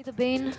The Bane.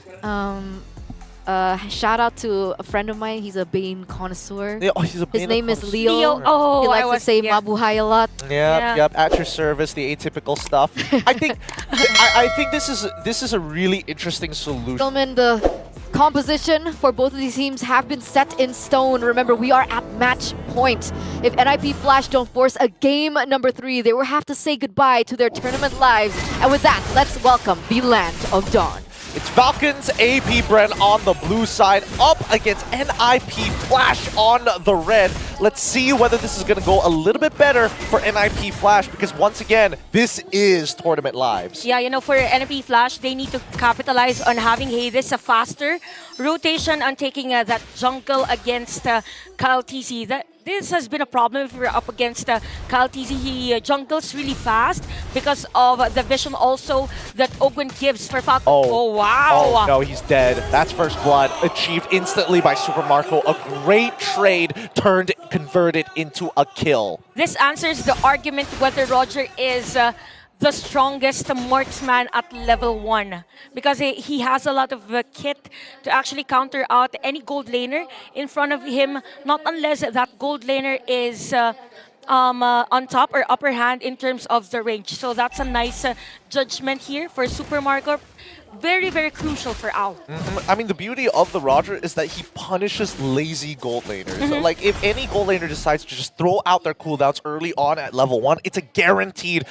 Shout out to a friend of mine. He's a Bane connoisseur. Yeah, oh, he's a His Bane name is connoisseur. Leo. Oh, He I likes to was say yeah. Mabuhay a lot. Yep, Yeah. yep. At your service, the atypical stuff. I think, I think this is a really interesting solution. Gentlemen, the composition for both of these teams have been set in stone. Remember, we are at match point. If NIP Flash don't force a game number 3, they will have to say goodbye to their tournament lives. And with that, let's welcome the Land of Dawn. It's Falcon's AP Bren on the blue side up against NIP Flash on the red. Let's see whether this is going to go a little bit better for NIP Flash because once again, this is tournament lives. Yeah, you know, for NP Flash, they need to capitalize on having Hades a faster rotation on taking that jungle against Kyle TC. This has been a problem if we're up against Kyle TC. He jungles really fast because of the vision also that Ogwen gives for Falcon. Oh, wow. Oh, no, he's dead. That's first blood achieved instantly by Super Marco. A great trade converted into a kill. This answers the argument whether Roger is the strongest marksman at level 1 because he has a lot of kit to actually counter out any gold laner in front of him, not unless that gold laner is on top or upper hand in terms of the range. So that's a nice judgment here for Super Marco. Very, very crucial for Ao. I mean, the beauty of the Roger is that he punishes lazy gold laners. So, like, if any gold laner decides to just throw out their cooldowns early on at level 1, it's a guaranteed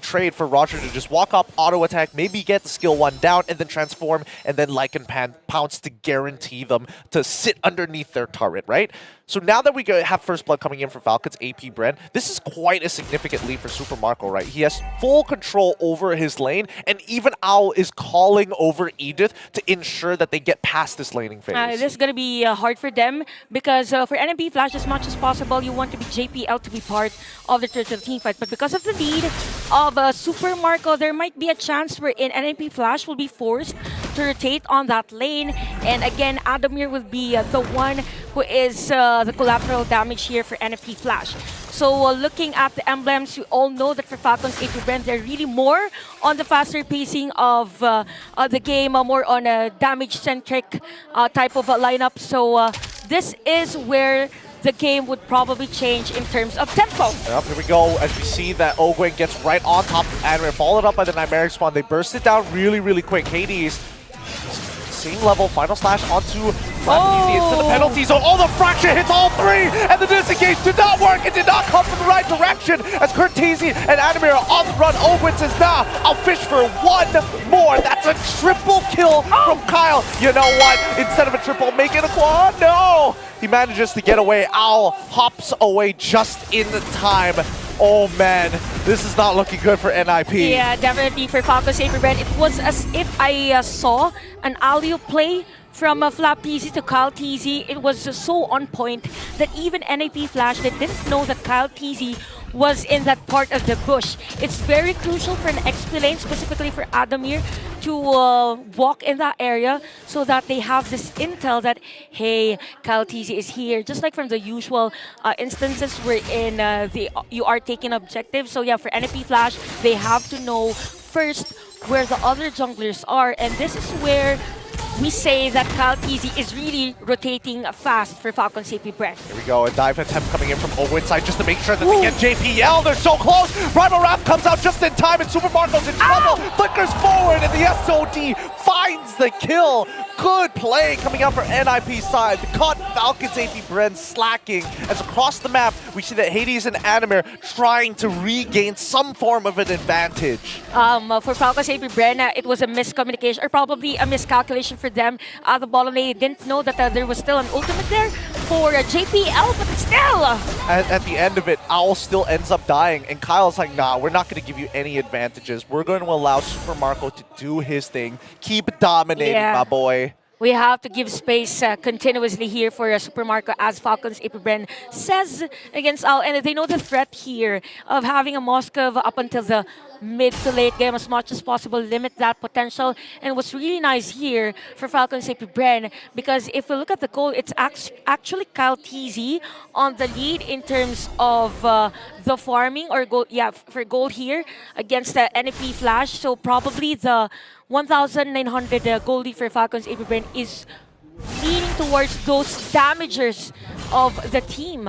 trade for Roger to just walk up, auto attack, maybe get the skill 1 down, and then transform, and then Lycan pounce to guarantee them to sit underneath their turret, right? So now that we have first blood coming in for Falcon's AP Bren, this is quite a significant lead for Super Marco, right? He has full control over his lane, and even Owl is calling over Edith to ensure that they get past this laning phase. This is going to be hard for them because for NMP Flash, as much as possible, you want to be JPL to be part of the team fight. But because of the lead of Super Marco, there might be a chance wherein NMP Flash will be forced to rotate on that lane. And again, Adamir will be the one who is the collateral damage here for NFP Flash. So looking at the emblems, you all know that for Falcon's AP Bren, they're really more on the faster pacing of the game, more on a damage-centric type of lineup. So this is where the game would probably change in terms of tempo. Yep, here we go. As we see that Ogwen gets right on top of Adamir, followed up by the Nightmaric Spawn. They burst it down really, really quick. Hades, same level, final slash onto into the penalty zone. Oh, the fraction hits all 3, and the disengage did not work. It did not come from the right direction as Cortese and Adamir are on the run. Ogwen says, nah, I'll fish for 1 more. That's a triple kill from Kyle. You know what? Instead of a triple, make it a quad. No! He manages to get away. Owl hops away just in the time. Oh man, this is not looking good for NIP. Yeah, definitely for Falcon's AP Bren. It was as if I saw an alley play from Flap TZ to Kyle TZ. It was so on point that even NIP Flash, they didn't know that Kyle TZ was in that part of the bush. It's very crucial for an XP lane, specifically for Adamir, to walk in that area so that they have this intel that, hey, Kyle TZ is here. Just like from the usual instances wherein you are taking objectives. So yeah, for NP Flash, they have to know first where the other junglers are. And this is where we say that Kyle TZ is really rotating fast for Falcon's AP Bren. Here we go, a dive attempt coming in from Ogwen's side just to make sure that they get JPL. They're so close. Primal Wrath comes out just in time, and Super Marco's in trouble. Flickers forward, and the SOD finds the kill. Good play coming out for NIP side. The caught Falcon's AP Bren slacking as across the map we see that Hades and Adamir trying to regain some form of an advantage. For Falcon's AP Bren, it was a miscommunication or probably a miscalculation for them. The bottom lane didn't know that there was still an ultimate there for JPL, but still. At the end of it, Owl still ends up dying, and Kyle's like, nah, we're not going to give you any advantages. We're going to allow Super Marco to do his thing. Keep dominating, my boy. We have to give space continuously here for Super Marco, as Falcon's AP Bren says against Owl. And they know the threat here of having a Moskov up until the mid to late game as much as possible, limit that potential. And what's really nice here for Falcon AP Bren, because if we look at the goal, it's actually Kyle TZ on the lead in terms of the farming or goal, for gold here against the NP Flash. So probably the 1,900 gold lead for Falcon's AP Bren is leaning towards those damagers of the team.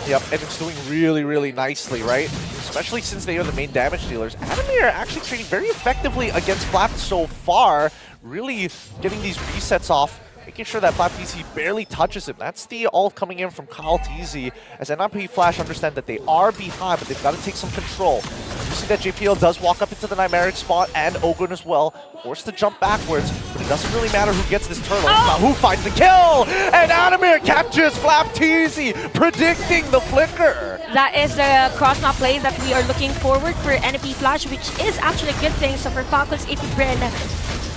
Yep, and it's doing really, really nicely, right? Especially since they are the main damage dealers. Adamir actually trading very effectively against Flap so far, really getting these resets off, making sure that Flap TZ barely touches him. That's the ult coming in from Kyle TZ, as NIP Flash understand that they are behind, but they've got to take some control. You see that JPL does walk up into the Nightmaric spot, and Ogun as well, forced to jump backwards, but it doesn't really matter who gets this turtle. It's about who finds the kill! And Adamir captures Flap TZ, predicting the flicker! That is the cross-map play that we are looking forward for NP Flash, which is actually a good thing. So for Falcon's AP Bren,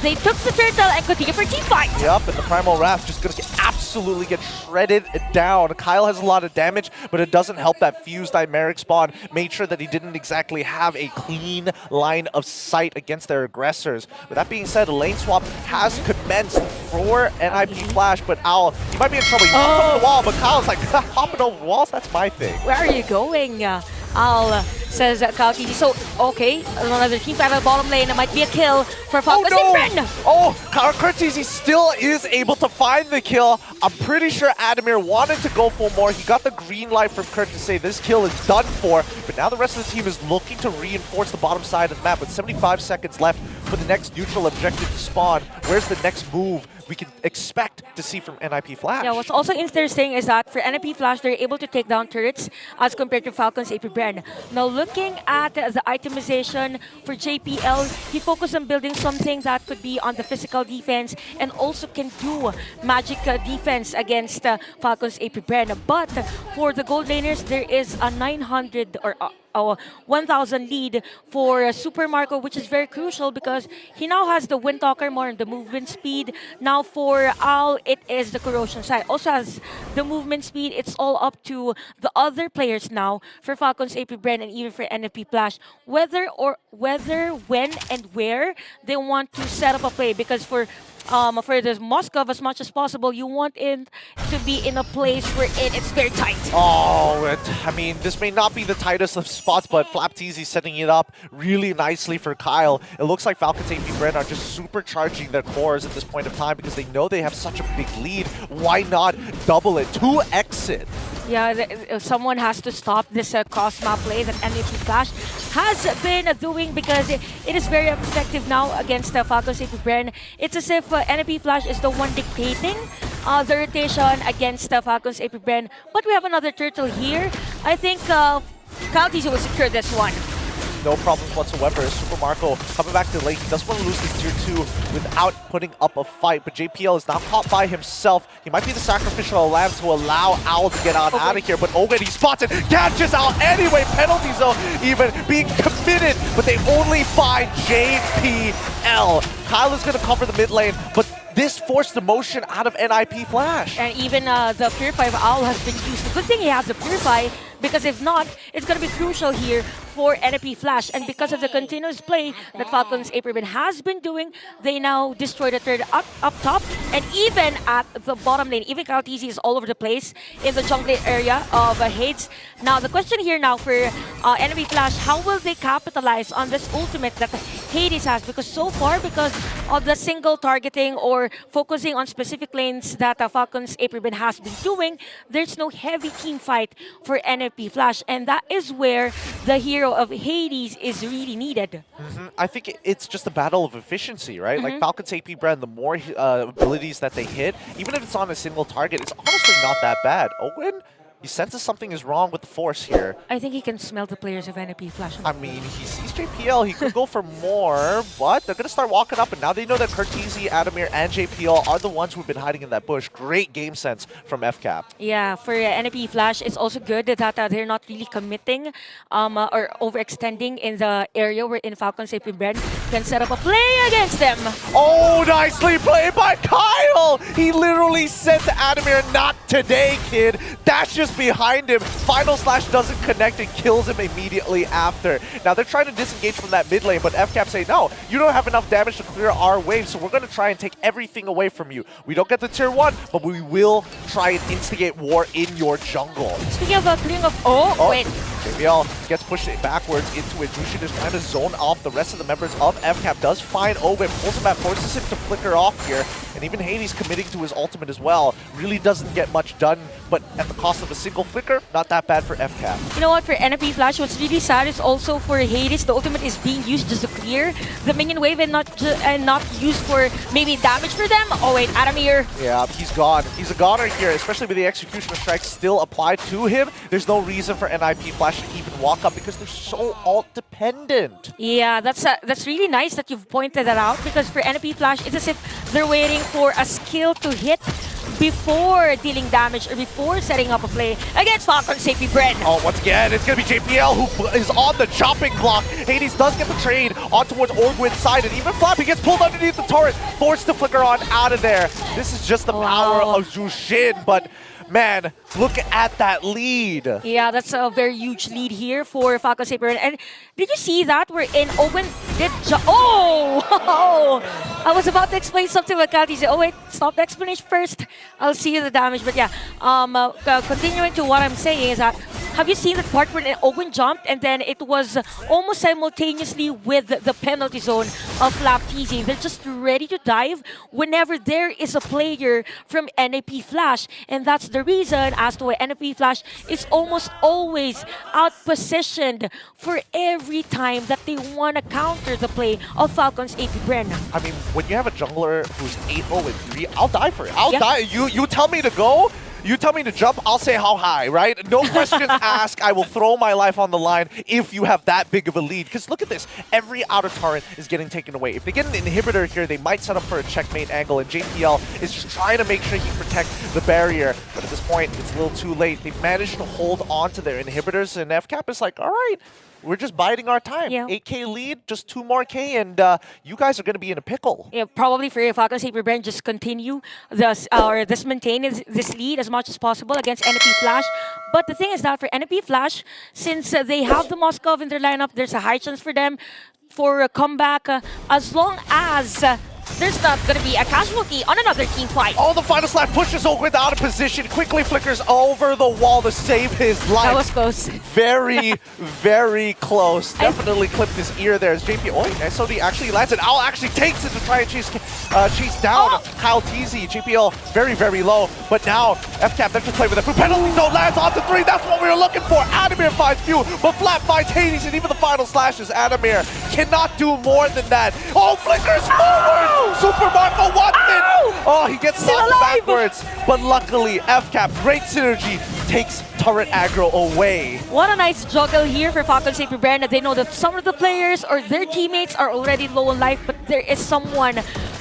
they took the turtle and continue for team fight. Yep, and the Primal Wrath just gonna absolutely get shredded down. Kyle has a lot of damage, but it doesn't help that fused Chimeric spawn made sure that he didn't exactly have a clean line of sight against their aggressors. With that being said, a lane swap has commenced for NIP Flash, but Owl, he might be in trouble. He hopped over the wall, but Kyle's like, hopping over walls, that's my thing. Where are you going? Al says Kyle TZ. So, okay, another team fight at the bottom lane. It might be a kill for Falcon. Oh, Kurt TZ still is able to find the kill. I'm pretty sure Adamir wanted to go for more. He got the green light from Kurt to say this kill is done for, but now the rest of the team is looking to reinforce the bottom side of the map with 75 seconds left for the next neutral objective to spawn. Where's the next move we can expect to see from NIP Flash? Yeah, what's also interesting is that for NIP Flash, they're able to take down turrets as compared to Falcon's AP Bren. Now, looking at the itemization for JPL, he focused on building something that could be on the physical defense and also can do magic defense against Falcon's AP Bren. But for the gold laners, there is a 900 or 1,000 lead for Super Marco, which is very crucial because he now has the Windtalker more on the movement speed. Now for Al, it is the corrosion side. Also has the movement speed. It's all up to the other players now for Falcon's AP Bren and even for NFP Flash. Whether, when, and where they want to set up a play, because for the Moscow, as much as possible, you want it to be in a place where it's very tight. Oh, I mean, this may not be the tightest of spots, but Flap TZ setting it up really nicely for Kyle. It looks like Falcon's AP Bren are just supercharging their cores at this point of time because they know they have such a big lead. Why not double it? 2x it. Yeah, someone has to stop this cross-map play that NFP Flash has been doing because it is very effective now against Falcon's AP Bren. It's as if NFP Flash is the one dictating the rotation against Falcon's AP Bren. But we have another turtle here. I think Kyle TZ will secure this one. No problems whatsoever. Super Marco coming back to the lane. He doesn't want to lose this tier 2 without putting up a fight, but JPL is now caught by himself. He might be the sacrificial lamb to allow Owl to get out of here, but Ogun, he spots it, catches out anyway. Penalty zone even being committed, but they only find JPL. Kyle is going to cover the mid lane, but this forced the motion out of NIP Flash. And even the Purify of Owl has been used. The good thing he has the Purify, because if not, it's going to be crucial here for NP Flash. And because of the continuous play that Falcon's AP Bren has been doing, they now destroy the third up top. And even at the bottom lane, even Kyle TZ is all over the place in the jungle area of Hades. Now, the question here now for NP Flash, how will they capitalize on this ultimate that Hades has? Because so far, because of the single targeting or focusing on specific lanes that Falcon's AP Bren has been doing, there's no heavy team fight for NFP Flash. And that is where the hero of Hades is really needed. I think it's just a battle of efficiency, right? Like Falcon's AP Bren, the more abilities that they hit, even if it's on a single target, it's honestly not that bad. Owen, he senses something is wrong with the force here. I think he can smell the players of NFP Flash. I mean, he sees JPL, he could go for more, but they're going to start walking up, and now they know that Kurt TZ, Adamir, and JPL are the ones who've been hiding in that bush. Great game sense from FCAP. Yeah, for NFP Flash, it's also good that they're not really committing or overextending in the area where Falcon's AP Bren can set up a play against them. Oh, nicely played by Kyle! He literally said to Adamir, not today, kid. That's just behind him. Final Slash doesn't connect and kills him immediately after. Now they're trying to disengage from that mid lane, but FCAP say, no, you don't have enough damage to clear our wave, so we're going to try and take everything away from you. We don't get the tier 1, but we will try and instigate war in your jungle. Speaking of clearing of... wait. JBL gets pushed backwards into it. Jushin is trying to zone off the rest of the members of FCAP. Does find Owen, pulls him back, forces him to flicker off here. And even Hades committing to his ultimate as well. Really doesn't get much done, but at the cost of a single flicker, not that bad for FCAP. You know what, for NFP Flash, what's really sad is also for Hades, the ultimate is being used just to clear the minion wave and not used for maybe damage for them. Oh wait, Adamir. Yeah, he's gone. He's a goner here, especially with the Executioner Strike still applied to him. There's no reason for NIP Flash to even walk up because they're so ult-dependent. Yeah, that's really nice that you've pointed that out, because for NFP Flash, it's as if they're waiting for a skill to hit before dealing damage or before setting up a play against Falcon Safety Bread. Oh, once again, it's going to be JPL who is on the chopping block. Hades does get the trade on towards Orgwin's side, and even Flappy gets pulled underneath the turret, forced to flicker on out of there. This is just the power of Jushin, but man, look at that lead. Yeah, that's a very huge lead here for Falcon Saber. And did you see that? We're in Owen did I was about to explain something with Kat. He said, oh wait, stop the explanation first. I'll see you the damage. But yeah, continuing to what I'm saying is that, have you seen that part when Owen jumped and then it was almost simultaneously with the penalty zone of Flap TZ? They're just ready to dive whenever there is a player from NAP Flash. And that's the reason as to why NAP Flash is almost always out-positioned for every time that they want to counter the play of Falcon's AP Bren. I mean, when you have a jungler who's 8-0-3, I'll die for it. I'll die. You tell me to go, you tell me to jump, I'll say how high, right? No questions asked. I will throw my life on the line if you have that big of a lead. Because look at this. Every outer turret is getting taken away. If they get an inhibitor here, they might set up for a checkmate angle, and JPL is just trying to make sure he protect the barrier. But at this point, it's a little too late. They've managed to hold on to their inhibitors, and FCAP is like, all right, we're just biding our time. Yeah. 8K lead, just 2 more K, and you guys are going to be in a pickle. Yeah, probably for Falcon Saber Brand, just continue this maintain this lead as much as possible against NP Flash. But the thing is that for NP Flash, since they have the Moskov in their lineup, there's a high chance for them for a comeback as long as there's not going to be a casualty on another team fight. Oh, the final slap pushes Oakwood out of position, quickly flickers over the wall to save his life. That was close. Very, very close. Definitely clipped his ear there as JP. Oh, SOD actually lands it. Owl actually takes it to try and chase down Kyle TZ. JPL very, very low. But now, FCAP, they're just playing with it. Penalty zone lands onto 3. That's what we were looking for. Adamir finds Few, but Flap finds Hades, and even the final slashes. Adamir cannot do more than that. Oh, flickers forward! Super Marco wants it! Oh, he gets knocked backwards. But luckily, FCAP, great synergy, takes turret aggro away. What a nice juggle here for Falcon Safety Brand. They know that some of the players or their teammates are already low on life, but there is someone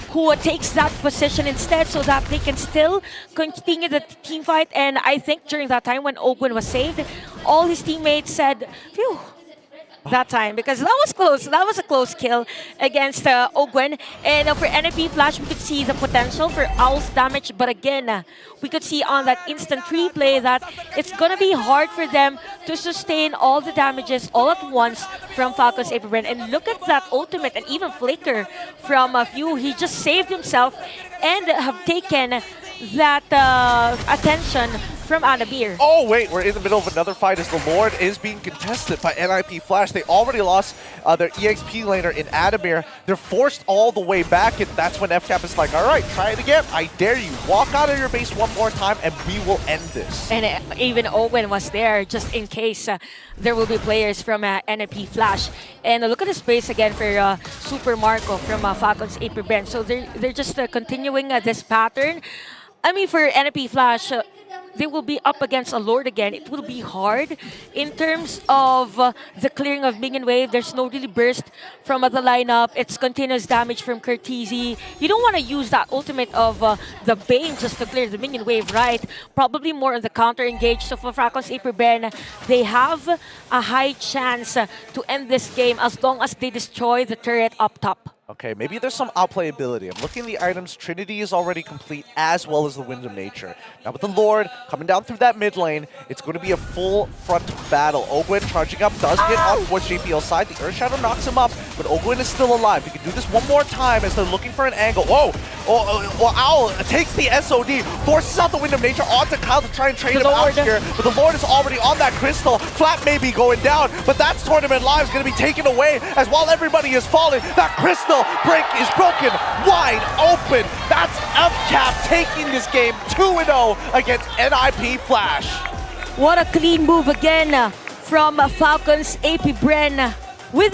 who takes that position instead so that they can still continue the team fight. And I think during that time when Ogwin was saved, all his teammates said, phew, that time, because that was close. That was a close kill against Ogwen. And for NFP Flash, we could see the potential for Owl's damage. But again, we could see on that instant replay that it's going to be hard for them to sustain all the damages all at once from Falcon's Aperbren. And look at that ultimate and even flicker from Few. He just saved himself and have taken that attention from Adabir. Oh wait, we're in the middle of another fight as the Lord is being contested by NIP Flash. They already lost their EXP laner in Adamir. They're forced all the way back, and that's when FCAP is like, all right, try it again. I dare you. Walk out of your base one more time, and we will end this. And even Owen was there, just in case there will be players from NIP Flash. And look at the space again for Super Marco from Falcon's April Bend. So they're just continuing this pattern. I mean, for NIP Flash, they will be up against a Lord again. It will be hard in terms of the clearing of minion wave. There's no really burst from the lineup. It's continuous damage from Curtizi. You don't want to use that ultimate of the Bane just to clear the minion wave, right? Probably more on the counter engage. So for Falcon's Aperben, they have a high chance to end this game as long as they destroy the turret up top. Okay, maybe there's some outplayability. I'm looking at the items. Trinity is already complete, as well as the Wind of Nature. Now with the Lord coming down through that mid lane, it's going to be a full front battle. Ogwyn charging up, does get on towards JPL's side. The Earth Shadow knocks him up, but Ogwyn is still alive. He can do this one more time as they're looking for an angle. Whoa! Owl takes the SOD, forces out the Wind of Nature onto Kyle to try and trade him out here. But the Lord is already on that crystal. Flat may be going down, but that's Tournament Lives going to be taken away as while everybody is falling. That crystal break is broken wide open. That's FCAP taking this game 2-0 against NIP Flash. What a clean move again from Falcon's AP Bren with